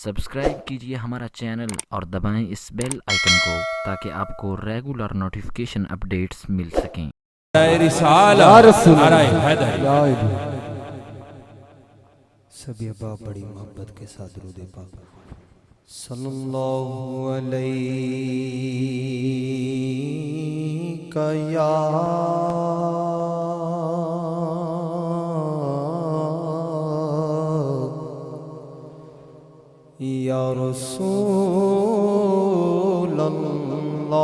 Subscribe कीजिए हमारा channel और दबाएं इस बेल आइकन को ताकि आपको रेगुलर नोटिफिकेशन अपडेट्स मिल सकें। सभी अहबाब बड़ी मोहब्बत के साथ दुरूद पाक सल्लल्लाहु अलैका या रसूल अल्लाह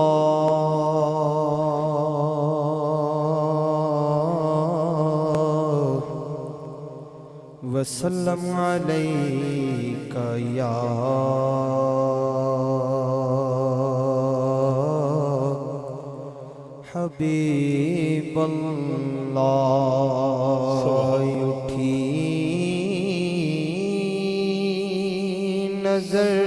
वसल्लम अलैका या हबीब अल्लाह। उठी नजर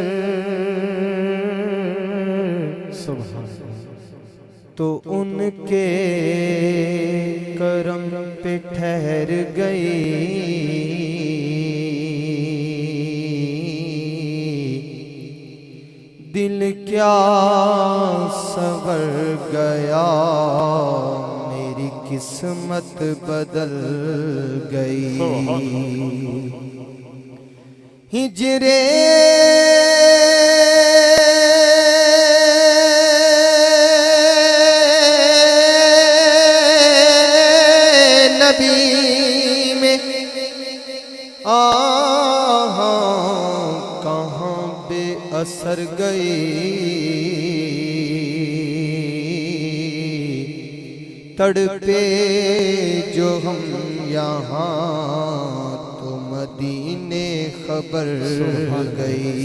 तो उनके करम पे ठहर गई, दिल क्या सवर गया, मेरी किस्मत बदल गई। हिजरे नबी में कहाँ बेअसर गई, तड़पे जो हम यहाँ तो मदीने खबर गई।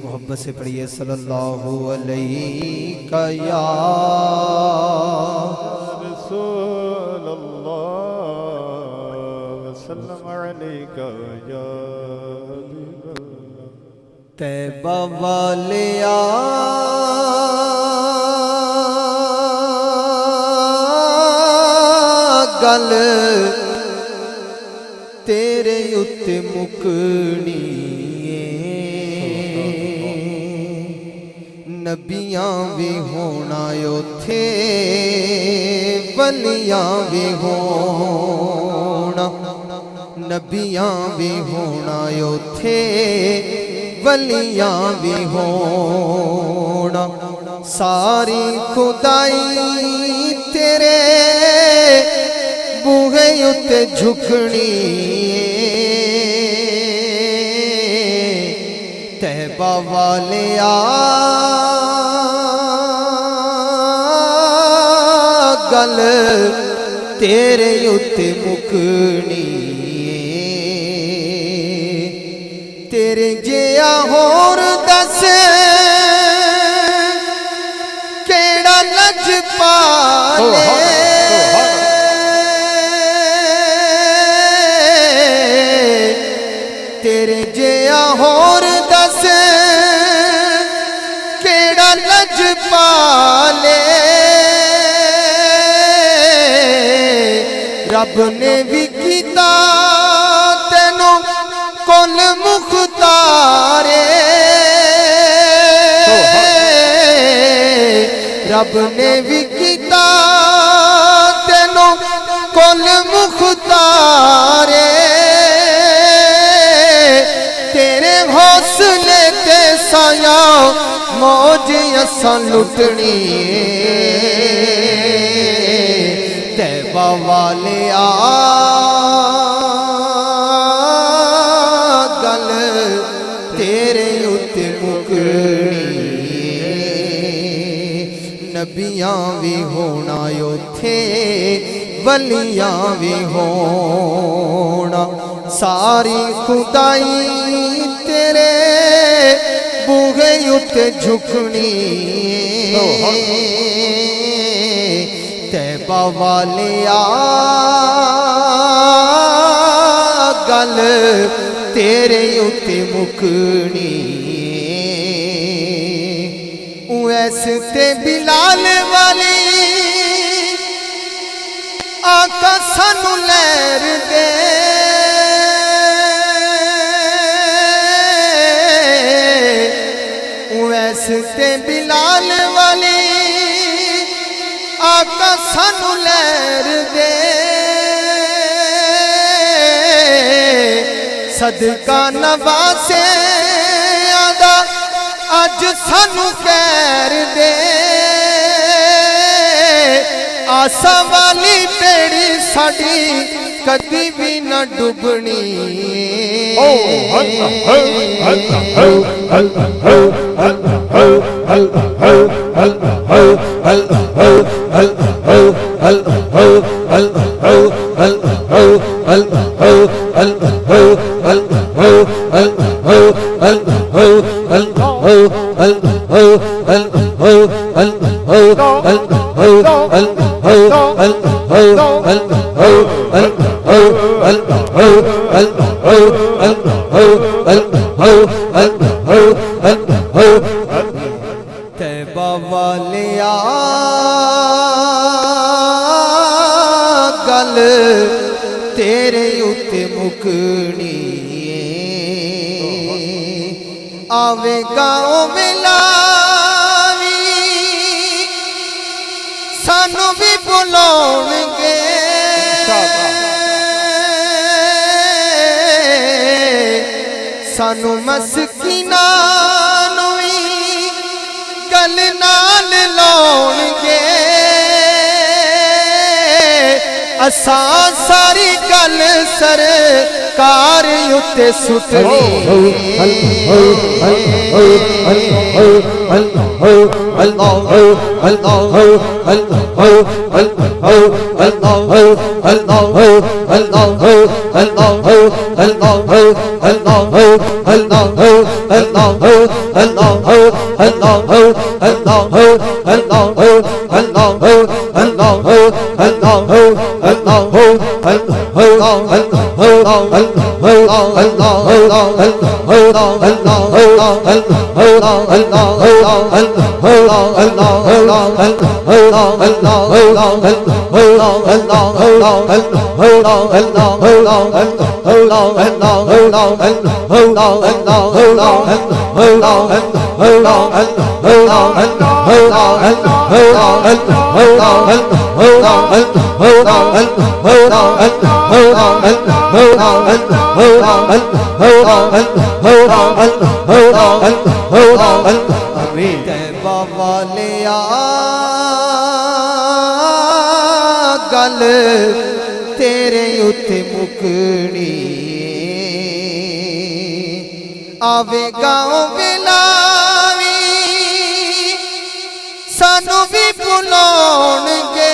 मोहब्बत से पढ़िए सल्लल्लाहु अलैका या रसूल अल्लाह वसल्लम अलैका या हबीब अल्लाह। तैबा वाले गल तेरे उत्ते मुकनी, नबियां भी होना उथे वलियां भी होना, नबियां भी होना उथे वलियां भी होना। सारी खुदाई तेरे बूहे उत्ते झुकनी, तैबा वाले गल तेरे उत्ते मुकनी, तेरे जिया होर दस केड़ा लज पाले, तेरे जिया होर दस केड़ा लज पाले। रब ने भी कीता तेनों कुल मुख्तारे, रब ने भी कीता तेनों कुल मुख्तारे। तेरे हौसले ते साया मौज असां लुटनी, तैबा वाले गल तेरे उत्ते मुकनी, नबियां भी होना उथे वलियां भी होना। सारी खुदाई तेरे बूहे उत्ते झुकनी, तैबा वाले गल तेरे उत्ते मुकनी। उवैस ते बिलाल वाली आका सानू लैर दे, ते बिलाल वाली आका सानू लैर दे सदका नवासे आदा अज सानू कैर दे आसा वाली बेड़ी साड़ी कदी भी न डुबनी तैबा वालिया गल तेरे उत्ते मुकनी आवेगा ओ मिलावी सानू भी बुलाउणगे सानू मस्कीना गल नाल लाउणगे असां सारी गल सरकार उत्ते सुटनी तैबा वालिया गल तेरे उत्ते मुकनी आवेगा ओ बिलावी सानू भी बुलाउणगे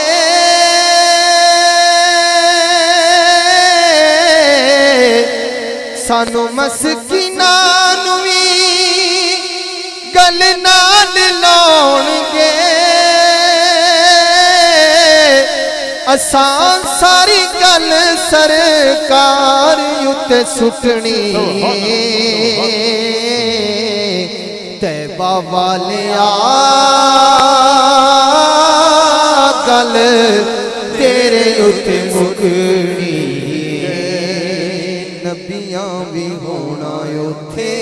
सानू मस्कीना नू भी गल नाल लाउणगे असां सारी गल सरकार उत्ते सुटनी तैबा वालिया गल तेरे उत्ते मुकनी नबियां भी होना उथे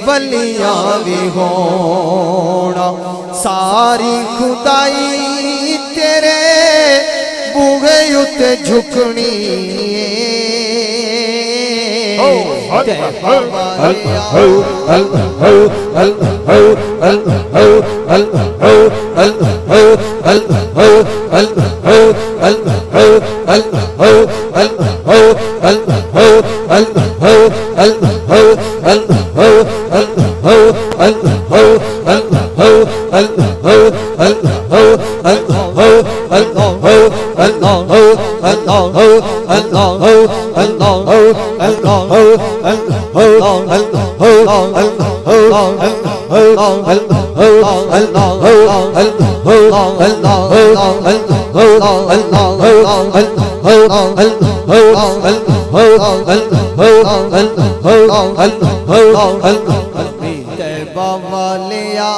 वलियां भी होना सारी खुदाई तेरे बूहे उत्ते झुकनी तैबा वालिया